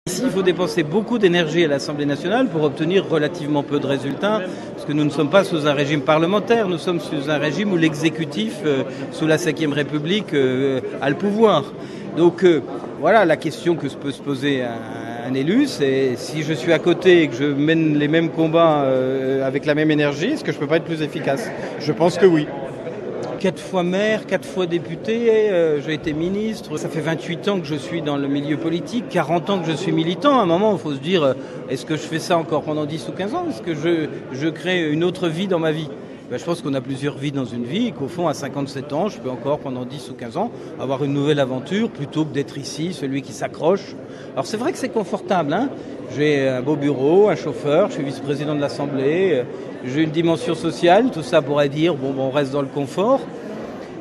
Ici, il faut dépenser beaucoup d'énergie à l'Assemblée nationale pour obtenir relativement peu de résultats, parce que nous ne sommes pas sous un régime parlementaire, nous sommes sous un régime où l'exécutif, sous la Ve République, a le pouvoir. Donc voilà la question que peut se poser un élu, c'est si je suis à côté et que je mène les mêmes combats avec la même énergie, est-ce que je ne peux pas être plus efficace? Je pense que oui. 4 fois maire, 4 fois député, j'ai été ministre. Ça fait 28 ans que je suis dans le milieu politique, 40 ans que je suis militant. À un moment, il faut se dire, est-ce que je fais ça encore pendant 10 ou 15 ans? Est-ce que je crée une autre vie dans ma vie? Je pense qu'on a plusieurs vies dans une vie et qu'au fond, à 57 ans, je peux encore, pendant 10 ou 15 ans, avoir une nouvelle aventure plutôt que d'être ici, celui qui s'accroche. Alors c'est vrai que c'est confortable, hein. J'ai un beau bureau, un chauffeur, je suis vice-président de l'Assemblée, j'ai une dimension sociale, tout ça pourrait dire, bon, on reste dans le confort.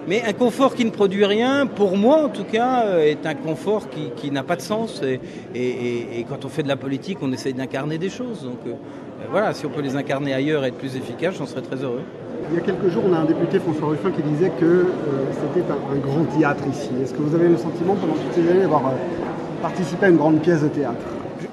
Mais un confort qui ne produit rien, pour moi en tout cas, est un confort qui n'a pas de sens. Et quand on fait de la politique, on essaye d'incarner des choses. Donc voilà, si on peut les incarner ailleurs et être plus efficace, j'en serais très heureux. Il y a quelques jours, on a un député, François Ruffin, qui disait que c'était un grand théâtre ici. Est-ce que vous avez le sentiment, pendant toutes ces années, d'avoir participé à une grande pièce de théâtre ?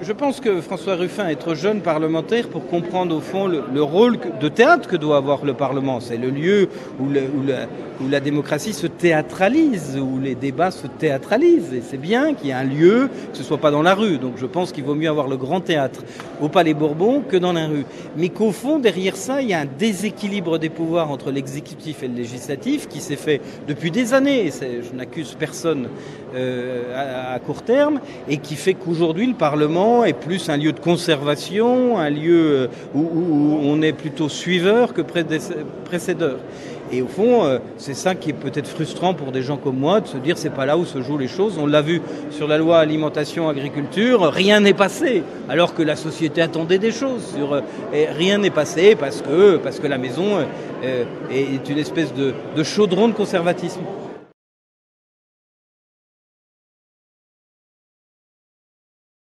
Je pense que François Ruffin est trop jeune parlementaire pour comprendre au fond le rôle de théâtre que doit avoir le Parlement. C'est le lieu où la démocratie se théâtralise, où les débats se théâtralisent. Et c'est bien qu'il y ait un lieu, que ce ne soit pas dans la rue. Donc je pense qu'il vaut mieux avoir le grand théâtre au Palais Bourbon que dans la rue. Mais qu'au fond, derrière ça, il y a un déséquilibre des pouvoirs entre l'exécutif et le législatif qui s'est fait depuis des années. Et je n'accuse personne à court terme, et qui fait qu'aujourd'hui le Parlement est plus un lieu de conservation, un lieu où on est plutôt suiveur que précédeur. Et au fond, c'est ça qui est peut-être frustrant pour des gens comme moi, de se dire c'est pas là où se jouent les choses. On l'a vu sur la loi alimentation-agriculture, rien n'est passé, alors que la société attendait des choses. Et rien n'est passé parce que la maison est une espèce de chaudron de conservatisme.